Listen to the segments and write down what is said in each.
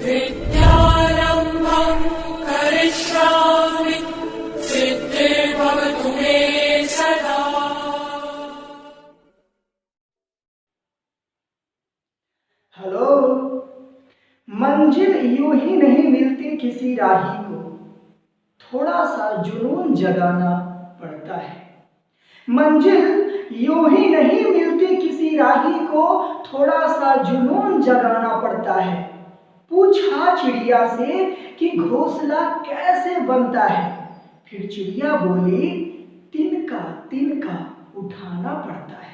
विद्यारम्भं करिष्यामि सिद्धिर्भवतु मे सदा। हेलो। मंजिल यूं ही नहीं मिलती किसी राही को, थोड़ा सा जुनून जगाना पड़ता है। मंजिल यूं ही नहीं मिलती किसी राही को, थोड़ा सा जुनून जगाना पड़ता है। पूछा चिड़िया से कि घोंसला कैसे बनता है, फिर चिड़िया बोली तिनका तिनका उठाना पड़ता है।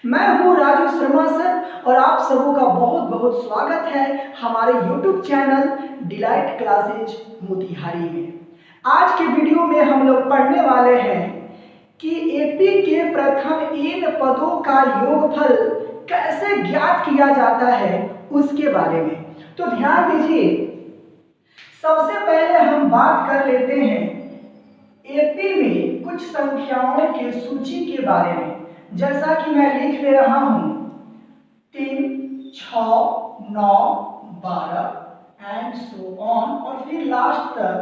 मैं हूं राजू शर्मा सर और आप सबों का बहुत बहुत स्वागत है हमारे YouTube channel delight classes Motihari में। आज के वीडियो में हम लोग पढ़ने वाले हैं कि एपी के प्रथम इन पदों का योगफल कैसे ज्ञात किया जाता है उसके बारे में। तो ध्यान दीजिए, सबसे पहले हम बात कर लेते हैं एपी में कुछ संख्याओं के सूची के बारे में। जैसा कि मैं लिख ले रहा हूं 3, 6, 9, 12 एंड सो ऑन, और फिर लास्ट तक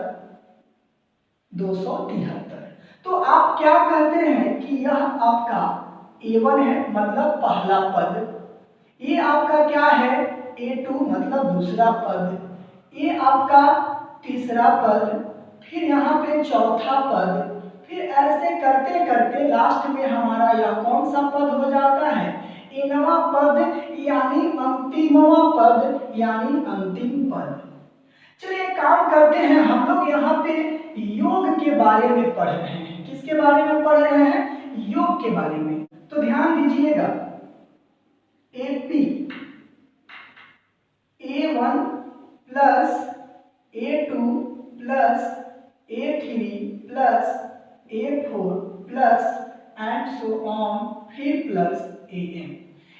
273। तो आप क्या कहते हैं कि यह आपका A1 है, मतलब पहला पद। ये आपका क्या है, A2 मतलब दूसरा पद। ये आपका तीसरा पद, फिर यहाँ पे चौथा पद, फिर ऐसे करते करते लास्ट में हमारा यह कौन सा पद हो जाता है, एनवा पद यानी अंतिमवा पद यानी अंतिम पद। चलिए काम करते हैं, हम लोग यहाँ पे योग के बारे में पढ़ रहे हैं। किसके बारे में पढ़ रहे हैं, योग के बारे में। तो ध्यान दीजिएगा, AP A1 plus A2 plus A3 plus A4 plus and so on, फिर प्लस AM।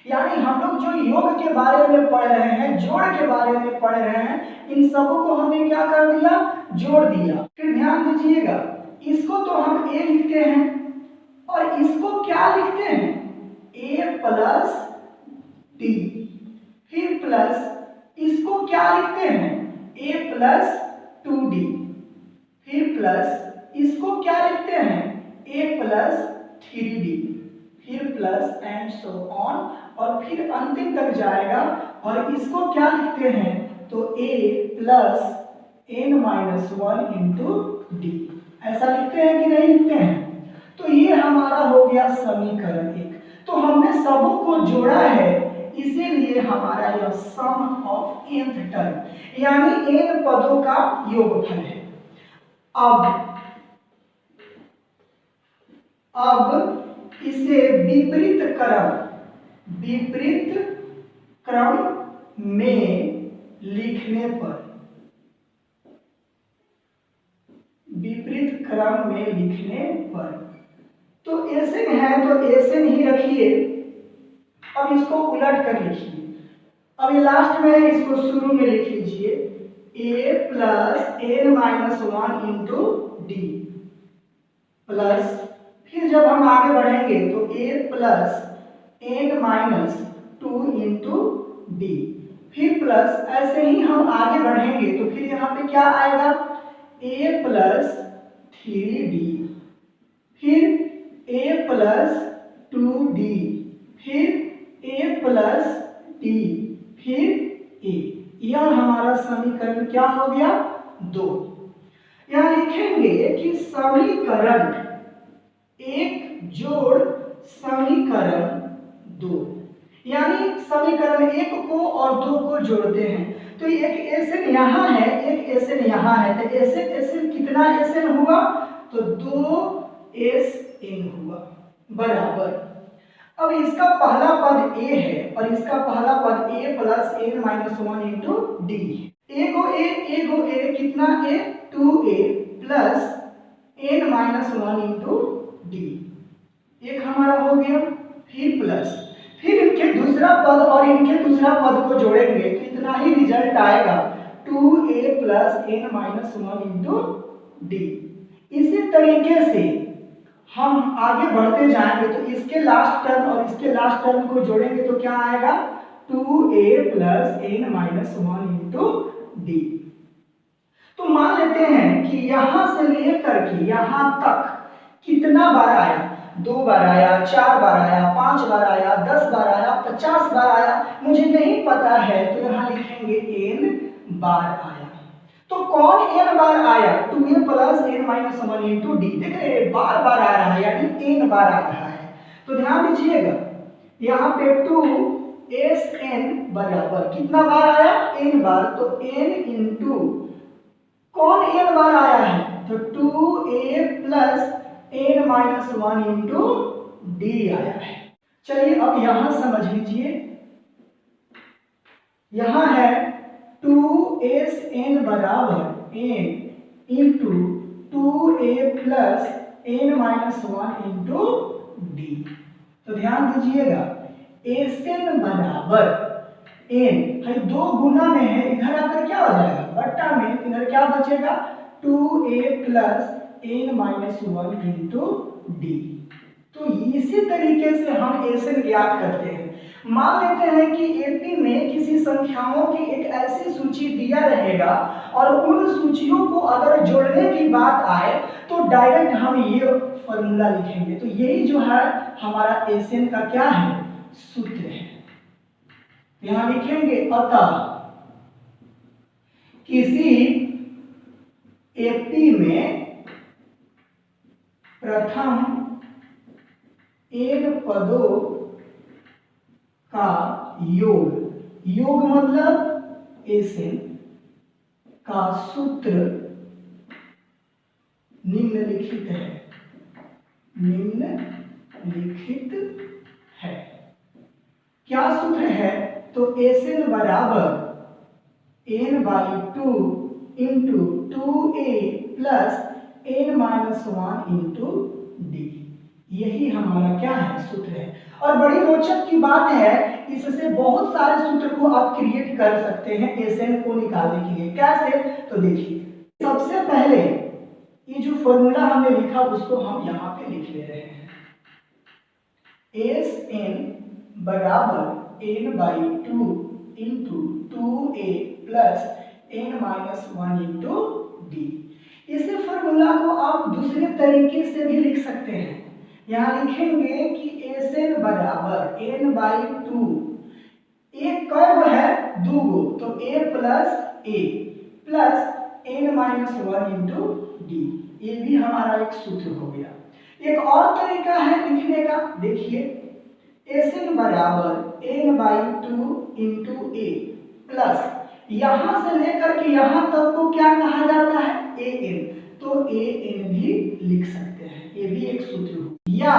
यानी हम लोग जो योग के बारे में पढ़ रहे हैं, जोड़ के बारे में पढ़ रहे हैं, इन सबों को हमने क्या कर दिया, जोड़ दिया। फिर ध्यान दीजिएगा, इसको तो हम A लिखते हैं और इसको क्या लिखते हैं, A प्लस D। फिर प्लस इसको क्या लिखते हैं, A प्लस 2D। फिर प्लस इसको क्या लिखते हैं, A प्लस 3D। फिर प्लस एंड सो ऑन, और फिर अंतिम तक जाएगा और इसको क्या लिखते हैं, तो A plus n-1 into D। ऐसा लिखते हैं कि नहीं लिखते हैं। तो ये हमारा हो गया समीकरण 1। तो हमने सबों को जोड़ा है, इसीलिए हमारा यह सम ऑफ nth टर्म यानी n पदों का योगफल है। अब इसे विपरीत क्रम में लिखने पर, तो एसएन है तो एसएन ही रखिए। अब इसको उलट कर लिखिए। अब ये लास्ट में है, इसको शुरू में लिख लीजिए A plus n-1 into D plus, फिर जब हम आगे बढ़ेंगे तो A plus n-2 into D, फिर प्लस, ऐसे ही हम आगे बढ़ेंगे तो फिर यहाँ पे क्या आएगा, A प्लस 3D, फिर A प्लस 2D, फिर A प्लस D, फिर A। यह हमारा समीकरण क्या हो गया, 2। यहाँ लिखेंगे कि समीकरण 1 जोड़ समीकरण 2, यानी समीकरण 1 को और 2 को जोड़ते हैं। तो एक एसएन यहाँ है, एक एसएन यहाँ है, तो एसएन कितना एसएन हुआ, तो 2SN हुआ बराबर। अब इसका पहला पद A है और इसका पहला पद A plus n-1 into D। A को A कितना A, 2A plus n-1 into D, एक हमारा हो गया। फिर प्लस, फिर इनके दूसरा पद और इनके दूसरा पद को जोड़ेंगे तो इतना ही रिजल्ट आएगा, 2A plus n-1 into D। इसी तरीके से हम आगे बढ़ते जाएंगे तो इसके लास्ट टर्म और इसके लास्ट टर्म को जोड़ेंगे तो क्या आएगा, 2A plus n-1 into D. तो मान लेते हैं कि यहां से लेकर के यहां तक कितना बार आया, 2 बार आया, 4 बार आया, 5 बार आया, 10 बार आया, 50 बार आया, मुझे नहीं पता है, तो यहां लिखेंगे n बार आया। तो कौन n बार आया, 2a plus n minus 1 into D. देख रहे हैं बार बार आ रहा है, यानी n बार आ रहा है। तो ध्यान दीजिएगा यहाँ पे 2sn बराबर कितना बार आया, n बार, तो n इंटू कौन n बार आया है, तो 2a plus n minus 1 into D आया है। चलिए अब यहां समझ लीजिए, यहां है 2sn बराबर n into 2a plus n minus 1 into D. तो ध्यान दीजिएगा sn बराबर n भाई 2 गुना में है, इधर आकर क्या हो जाएगा बट्टा में, इधर क्या बचेगा 2a plus n minus 1 into D. तो इसी तरीके से हम sn ज्ञात करते हैं। मान लेते हैं कि एपी में किसी संख्याओं की एक ऐसी सूची दिया रहेगा और उन सूचियों को अगर जोड़ने की बात आए तो डायरेक्ट हम ये फॉर्मूला लिखेंगे। तो यही जो है हमारा sn का क्या है, सूत्र है। यहां लिखेंगे अतः किसी एपी में प्रथम n पदों का योग, योग मतलब sn का सूत्र निम्नलिखित है, निम्नलिखित है। क्या सूत्र है, तो sn बराबर n by 2 into 2a plus n minus 1 into D. यही हमारा क्या है, सूत्र है। और बड़ी रोचक की बात है, इससे बहुत सारे सूत्र को आप क्रिएट कर सकते हैं sn को निकालने के लिए। कैसे, तो देखिए सबसे पहले ये जो फॉर्मूला हमने लिखा उसको हम यहाँ पे लिख ले रहे हैं। sn बराबर n by 2 into 2a plus n minus 1 into D. इसी फॉर्मूला को आप दूसरे तरीके से भी लिख सकते हैं। यहाँ लिखेंगे कि sn बराबर n बाई 2, एक कब है, 2 गो, तो a plus a plus n minus 1 into D. ये भी हमारा एक सूत्र हो गया। एक और तरीका है लिखने का, देखिए sn बराबर n by 2 into a plus यहां से लेकर के यहां तक को क्या कहा जाता है, an, तो an भी लिख सकते हैं, ये भी एक सूत्र हो। या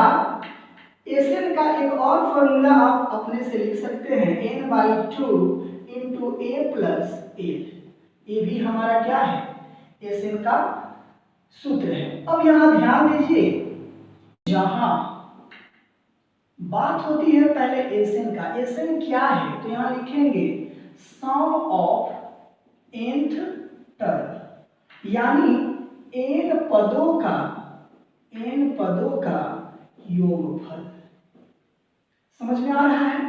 sn का एक और फॉर्मूला आप अपने से लिख सकते हैं, n by 2 into a plus a, ये भी हमारा क्या है, sn का सूत्र है। अब यहां ध्यान दीजिए, जहां बात होती है पहले sn का, sn क्या है, तो यहां लिखेंगे सम ऑफ nth टर्म, यानी n पदों का योगफल। समझ में आ रहा है।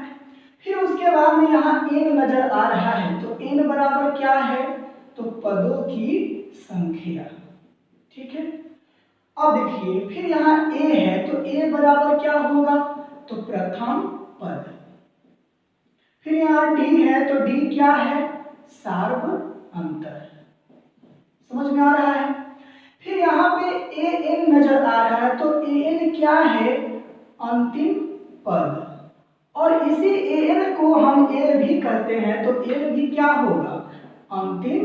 फिर उसके बाद में यहाँ n नजर आ रहा है, तो n बराबर क्या है, तो पदों की संख्या। ठीक है, अब देखिए फिर यहाँ a है, तो a बराबर क्या होगा, तो प्रथम पद। फिर यहाँ d है, तो d क्या है, सार्व अंतर। समझ में आ रहा है। फिर यहाँ पे an नजर आ रहा है, तो an क्या है, अंतिम पद, और इसी an को हम l भी करते हैं, तो l भी क्या होगा, अंतिम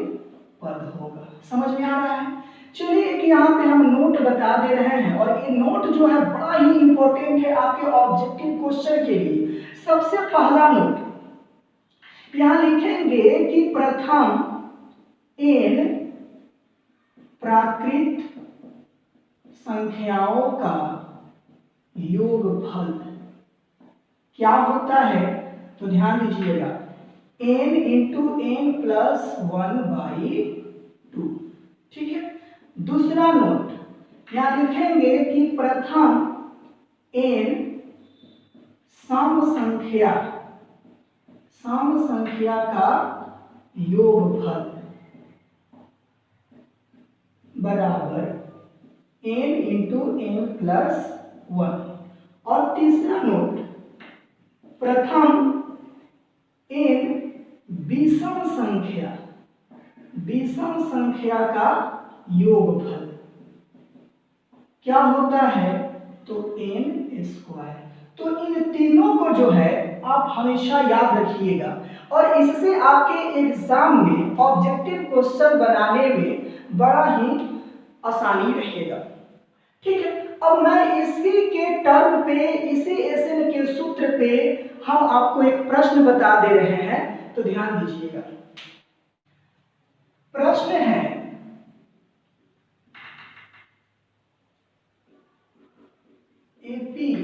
पद होगा। समझ में आ रहा है। चलिए कि यहाँ पे हम नोट बता दे रहे हैं, और ये नोट जो है बड़ा ही इंपॉर्टेंट है आपके ऑब्जेक्टिव क्वेश्चन के लिए। सबसे पहला नोट यहाँ लिखेंगे कि प्रथम n प्राकृत संख्याओं का योगफल क्या होता है, तो ध्यान दीजिएगा n into n plus 1 by 2। ठीक है, दूसरा नोट यहाँ लिखेंगे कि प्रथम n सम संख्या का योगफल बराबर n इंटू n प्लस 1। और तीसरा नोट, प्रथम n विषम संख्या का योगफल क्या होता है, तो n स्क्वायर। तो इन तीनों को जो है आप हमेशा याद रखिएगा और इससे आपके एग्जाम में ऑब्जेक्टिव क्वेश्चन बनाने में बड़ा ही आसानी रहेगा। ठीक है, अब मैं इसी के टर्म पे, इसी एसएन के सूत्र पे हम आपको एक प्रश्न बता दे रहे हैं, तो ध्यान दीजिएगा। प्रश्न है एपी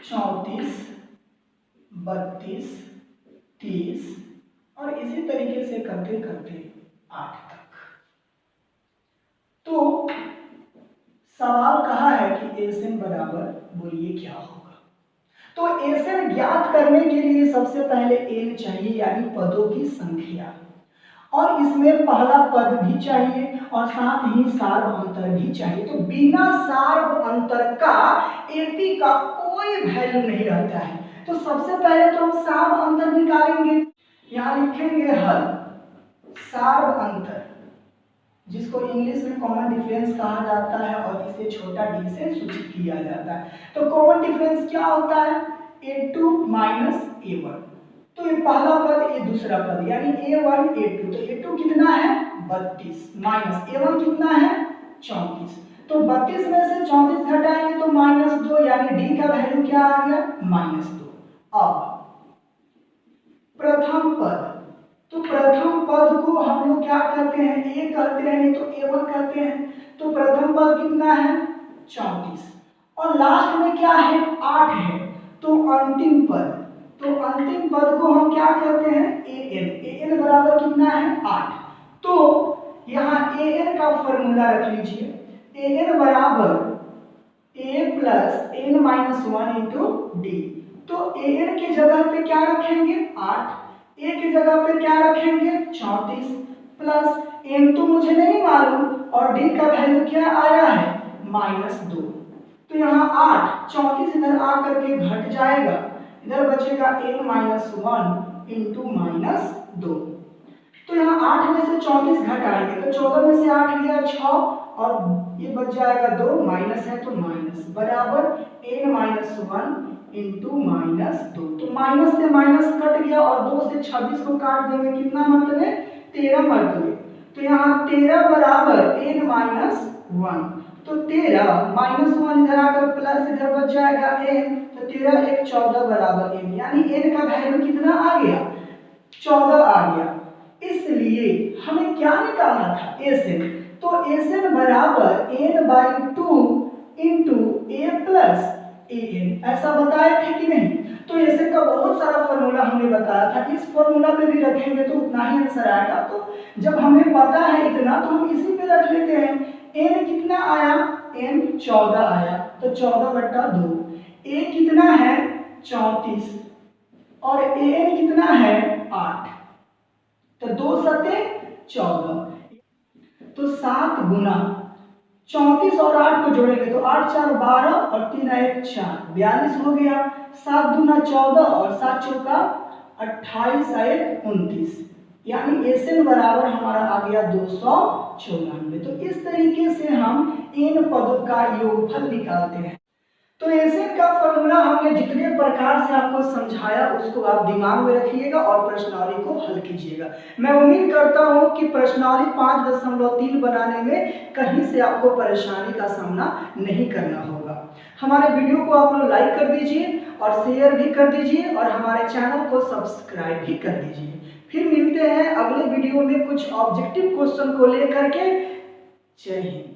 34, 32, 30 और इसी तरीके से करते करते 8 तक। तो सवाल कहा है कि एसएन बराबर, बोलिए क्या होगा। तो एसएन ज्ञात करने के लिए सबसे पहले एन चाहिए, यानी पदों की संख्या, और इसमें पहला पद भी चाहिए और साथ ही सार्व अंतर भी चाहिए। तो बिना सार्व अंतर का एपी का कोई वैल्यू नहीं रहता है। तो सबसे पहले तो हम सार्व अंतर निकालेंगे। यहाँ लिखेंगे हल सार्व अंतर, जिसको इंग्लिश में कॉमन डिफरेंस कहा जाता है और इसे छोटा डी से सूचित किया जाता है। तो कॉमन डिफरेंस क्या होता है, a2 माइनस a1। तो ये पहला पद, ये दूसरा पद, यानी a1 a2। तो a2 कितना है 32 माइनस a1 कितना है 34। तो 32 में से 34 घटाएंगे तो -2, यानी d का वैल्यू क्या आ गया -2। अब प्रथम पद, तो प्रथम पद को हम लोग क्या कहते हैं, a कहते हैं, नहीं तो a1 कहते हैं। तो प्रथम पद कितना है 34 और लास्ट में क्या है 8 है। तो अंतिम पद, तो अंतिम पद को हम क्या कहते हैं an बराबर कितना है 8। तो यहाँ an का फॉर्मूला रख लीजिए, an बराबर a plus n minus 1 into D. तो an की जगह पे क्या रखेंगे 8, a की जगह पे क्या रखेंगे 34 प्लस n तो मुझे नहीं मालूम और d का वैल्यू क्या आया है -2। तो यहाँ 8 34 इधर आकर के घट जाएगा, इधर बचेगा n माइनस 1 इंटू -2। तो यहाँ 8 में से 34 घटाएंगे तो 14 में से 8 गया 6 और ये बच जाएगा 2, माइनस है तो माइनस बराबर n माइनस 1 इंटू -2। तो माइनस से माइनस कट गया और 2 से 26 को काट देंगे, कितना मरतबे 13 मरतबे। तो यहाँ 13 बराबर n माइनस 1। तो 13 -1 इधर आकर प्लस इधर बच जाएगा n, तो 13 एक 14 बराबर n, यानी n का वैल्यू कितना आ गया 14 आ गया। इसलिए हमें क्या निकालना था एसएन। तो एसएन बराबर n/2 into a plus an, ऐसा बताए थे कि नहीं। तो एसएन का बहुत सारा फॉर्मूला हमने बताया था, इस फॉर्मूला पे भी रखेंगे तो उतना ही आंसर आएगा। तो जब हमें पता है इतना तो हम इसी पे रख लेते हैं। n कितना आया n 14 आया, तो 14/2। a कितना है 34 और an कितना है 8, तो 2 सते 14। तो 7 गुना 34 और 8 को जोड़ेंगे तो 8 4 12 और 3 1 4 42 हो गया। 7 दूना 14 और 7 चौका 28 1 29, यानी एसएन बराबर हमारा आ गया 294। तो इस तरीके से हम इन पदों का योगफल निकालते हैं। तो एसएन का फॉर्मूला हमने जितने प्रकार से आपको समझाया उसको आप दिमाग में रखिएगा और प्रश्नावली को हल कीजिएगा। मैं उम्मीद करता हूं कि प्रश्नावली 5.3 बनाने में कहीं से आपको परेशानी का सामना नहीं करना होगा। हमारे वीडियो को आप लोग लाइक कर दीजिए और शेयर भी कर दीजिए और हमारे चैनल को सब्सक्राइब भी कर दीजिए। फिर मिलते हैं अगले वीडियो में कुछ ऑब्जेक्टिव क्वेश्चन को लेकर के। जय हिंद।